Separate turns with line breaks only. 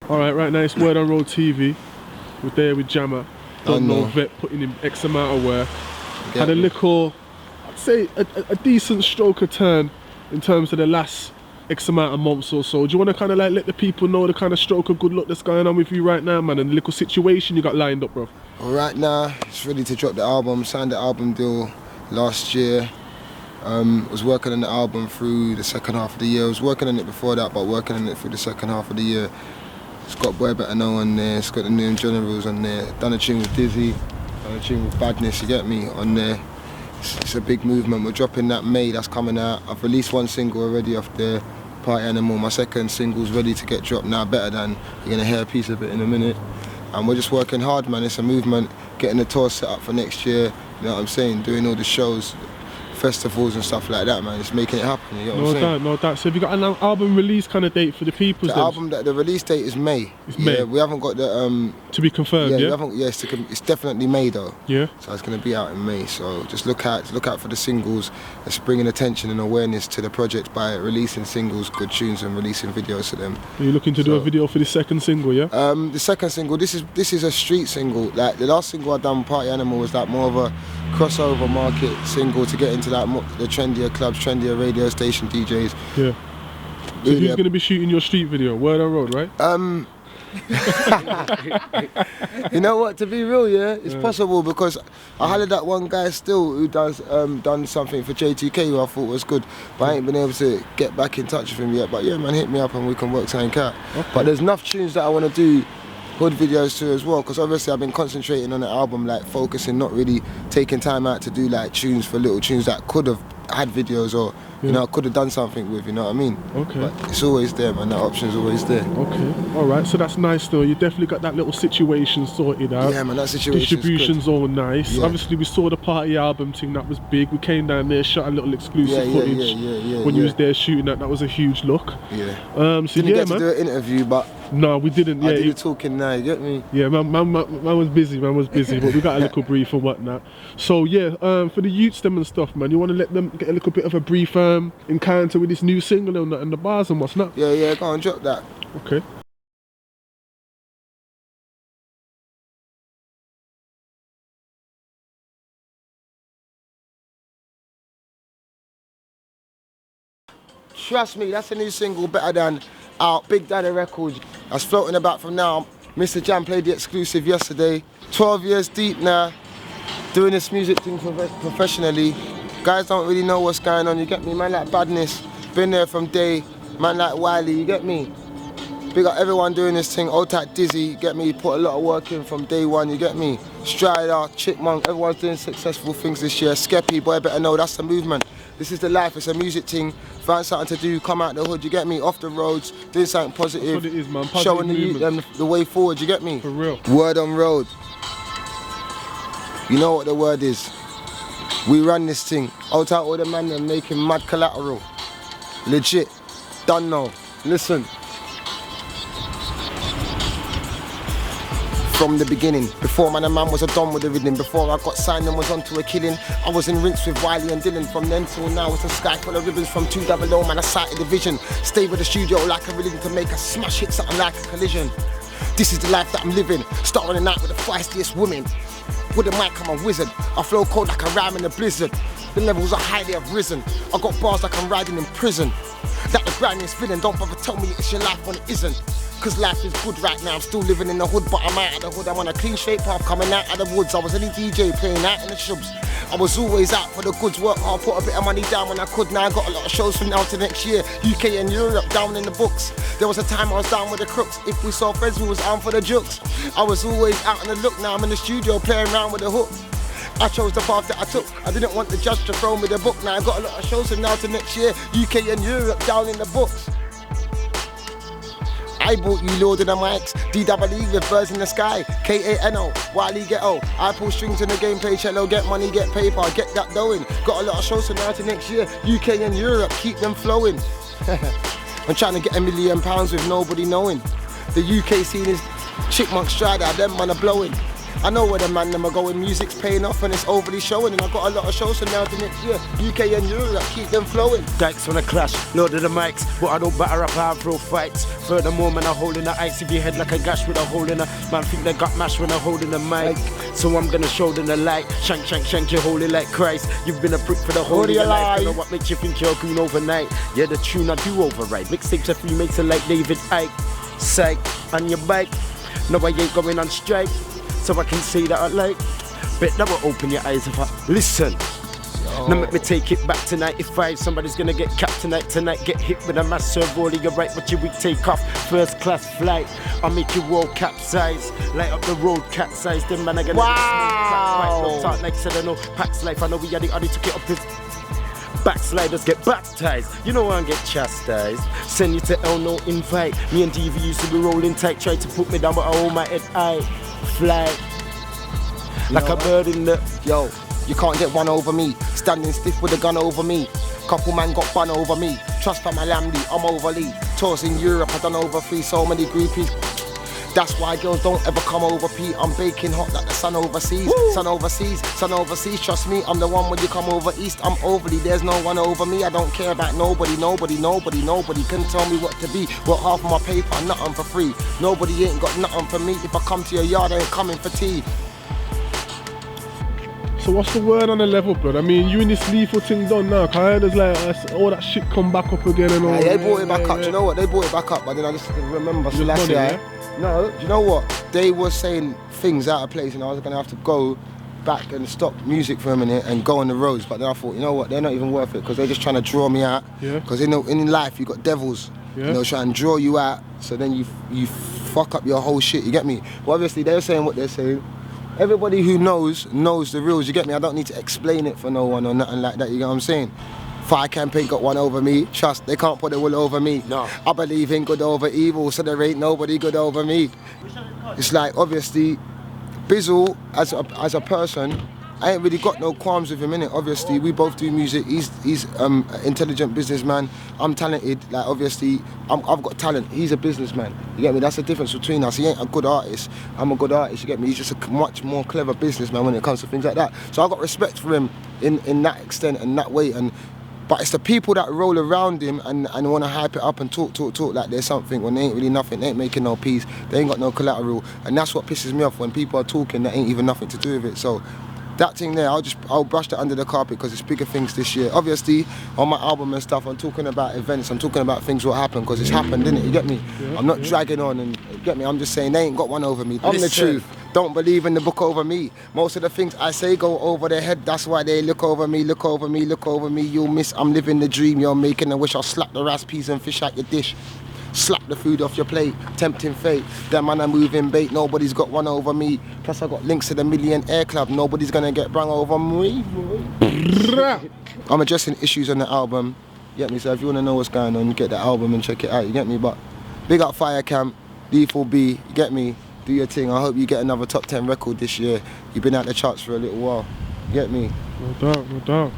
Alright, right now it's Word on Road TV. We're there with Jammer. Don't know Vet putting in X amount of work. Had a little, I'd say a decent stroke of turn in terms of the last X amount of months or so. Do you want to kind of like let the people know the kind of stroke of good luck that's going on with you right now, man, and the little situation you got lined up, bro?
Well, right now, it's ready to drop the album. Signed the album deal last year. Was working on the album through the second half of the year. I was working on it before that, but working on it through the second half of the year. It's got Boy Better Know on there, it's got the new Generals on there, done a tune with Dizzy, done a tune with Badness, you get me, on there. It's a big movement. We're dropping that May, that's coming out. I've released one single already off there, Party Animal. My second single's ready to get dropped now, Better Than. You're gonna hear a piece of it in a minute. And we're just working hard, man. It's a movement, getting the tour set up for next year, you know what I'm saying, doing all the shows, festivals and stuff like that, man. It's making it happen, you know what I'm saying?
No doubt. So have you got an album release kind of date for the people?
The release date is May.
It's May.
Yeah, we haven't got the...
to be confirmed, yeah?
It's definitely May though.
Yeah.
So it's going to be out in May. So just look out for the singles. It's bringing attention and awareness to the project by releasing singles, good tunes, and releasing videos to them.
Are you looking to do a video for the second single, yeah?
The second single, this is a street single. Like the last single I done, Party Animal, was like more of a crossover market single to get into that the trendier clubs, trendier radio station DJs.
Yeah. So who's going to be shooting your street video? Word on Road, right?
You know what? To be real, yeah, it's possible because I had that one guy still who does done something for JTK who I thought was good, but I ain't been able to get back in touch with him yet. But yeah, man, hit me up and we can work something out. Okay. But there's enough tunes that I want to do hood videos too as well, because obviously I've been concentrating on the album, like focusing, not really taking time out to do like tunes for little tunes that could have had videos or you know, I could have done something with, you know what I mean? Okay. But it's always there, man, that option's always there.
Okay, alright, so that's nice though. You definitely got that little situation sorted out.
Yeah, man, that situation's
distribution's
good.
All nice. Yeah. Obviously we saw the party album thing, that was big. We came down there, shot a little exclusive footage when you was there shooting that was a huge look.
Yeah.
So
didn't get to do an interview, but
no, we didn't. Yeah,
I did talking now, you get me?
Yeah, man was busy, but we got a little brief and whatnot. So yeah, for the youths them and stuff, man, you want to let them get a little bit of a brief encounter with this new single and the bars and what's not?
Yeah, go on, drop that.
Okay.
Trust me, that's a new single, Better Than, out, Big Dada Records. That's floating about from now. Mr. Jam played the exclusive yesterday. 12 years deep now, doing this music thing professionally. Guys don't really know what's going on, you get me? Man like Badness, been there from day. Man like Wiley, you get me? Big up everyone doing this thing, old type Dizzy, you get me? Put a lot of work in from day one, you get me? Strider, Chipmunk, everyone's doing successful things this year. Skeppy, Boy Better Know, that's the movement. This is the life, it's a music thing. Find something to do, come out the hood, you get me? Off the roads, doing something positive.
That's what it is, man. Positive
showing the youth them the way forward, you get me?
For real.
Word on road. You know what the word is. We run this thing. Out all the man them making mad collateral. Legit. Done now. Listen. From the beginning, before man and man was a don with the rhythm, before I got signed and was onto a killing, I was in rinse with Wiley and Dylan. From then till now, it's a sky full of ribbons from 200, man, I sighted the vision. Stay with the studio like a religion to make a smash hit, something like a collision. This is the life that I'm living, starting the night with the feistiest women. With a mic, I'm a wizard. I flow cold like a ram in a blizzard. The levels are high, they have risen. I got bars like I'm riding in prison. That the grimiest villain, don't bother tell me it's your life when it isn't. Cause life is good right now, I'm still living in the hood, but I'm out of the hood. I'm on a clean straight path coming out of the woods. I was any DJ playing out in the shubs. I was always out for the goods, work hard, put a bit of money down when I could. Now I got a lot of shows from now to next year. UK and Europe down in the books. There was a time I was down with the crooks. If we saw friends, we was down for the jokes. I was always out in the look, now I'm in the studio playing around with the hook. I chose the path that I took. I didn't want the judge to throw me the book. Now I got a lot of shows from now to next year. UK and Europe down in the books. I bought you Lord of the Mics, DWE with birds in the sky, KANO, Wiley Ghetto. I pull strings in the game, play cello, get money, get paper, get that going. Got a lot of shows from now to next year, UK and Europe, keep them flowing. I'm trying to get £1 million with nobody knowing. The UK scene is Chipmunk Strider, them man are blowing. I know where the man them are going. Music's paying off and it's overly showing. And I got a lot of shows from now to next year. UK and Europe, keep them flowing.
Dykes on a clash, loaded the mics, but I don't batter up, I have real fights. Furthermore, man, I hold in the ice if your head like a gash with a hole in a man. Think they got mashed when I hold in the mic. So I'm gonna show them the light. Shank, shank, shank, you holy like Christ. You've been a prick for the whole of your life. You know what makes you think you're green overnight? Yeah, the tune I do override. Mixtapes are free, makes it like David Icke. Psych, on your bike. No, I ain't going on strike. So I can say that I like. Bet that will open your eyes if I listen. Now let me take it back to 95. Somebody's gonna get capped tonight. Get hit with a massive rollie. You're right, but you will take off. First class flight. I'll make you roll capsize. Light up the road, cat size. Them man are gonna
wow.
Talk like said I know. Pax life. I know we had the other took it up his. Backsliders get baptized. You know I get chastised. Send you to L, no invite. Me and DV used to be rolling tight. Try to put me down, but I hold my head high. Fly like a bird in the.
Yo. You can't get one over me, standing stiff with a gun over me. Couple man got bun over me. Trust by my lambie, I'm overly. Tours in Europe, I done over 3, so many groupies. That's why girls don't ever come over Pete. I'm baking hot like the sun overseas. Woo. Sun overseas, sun overseas. Trust me, I'm the one when you come over east. I'm overly, there's no one over me. I don't care about nobody can tell me what to be. Well, half of my paper, nothing for free. Nobody ain't got nothing for me. If I come to your yard, I ain't coming for tea.
So what's the word on the level, blood? I mean, you in this lethal thing done now. Cause I heard there's like all that shit come back up again and all.
Yeah, they brought it back up. Do you know what? They brought it back up, but then I just remember last year. No, do you know what? They were saying things out of place, and I was gonna have to go back and stop music for a minute and go on the roads. But then I thought, you know what? They're not even worth it because they're just trying to draw me out. Yeah. Because in life you got devils. Yeah. You know, trying to draw you out. So then you fuck up your whole shit. You get me? Well, obviously they're saying what they're saying. Everybody who knows the rules, you get me? I don't need to explain it for no one or nothing like that, you get what I'm saying? Fire campaign got one over me, trust, they can't put the wool over me. No. I believe in good over evil, so there ain't nobody good over me. It's like, obviously, Bizzle, as a person, I ain't really got no qualms with him, innit? Obviously, we both do music. He's an intelligent businessman. I'm talented. Like, obviously, I've got talent. He's a businessman. You get me? That's the difference between us. He ain't a good artist. I'm a good artist. You get me? He's just a much more clever businessman when it comes to things like that. So I got respect for him in that extent and that way. But it's the people that roll around him and want to hype it up and talk like there's something when they ain't really nothing. They ain't making no peace. They ain't got no collateral. And that's what pisses me off when people are talking that ain't even nothing to do with it. So that thing there, I'll brush that under the carpet because it's bigger things this year. Obviously, on my album and stuff, I'm talking about events, I'm talking about things what happened because it's happened, innit? You get me? Yeah, I'm not dragging on and, you get me? I'm just saying they ain't got one over me. I'm the truth. Don't believe in the book over me. Most of the things I say go over their head, that's why they look over me, look over me, look over me. You'll miss, I'm living the dream, you're making a wish. I'll slap the rice peas and fish out your dish. Slap the food off your plate, tempting fate. That man are moving bait, nobody's got one over me. Plus I got links to the Millionaire Club, nobody's gonna get brung over me. I'm addressing issues on the album, you get me? So if you wanna know what's going on, you get the album and check it out, you get me? But big up Fire Camp, D4B, you get me? Do your thing, I hope you get another top 10 record this year. You've been out the charts for a little while, you get me?
No doubt, no doubt.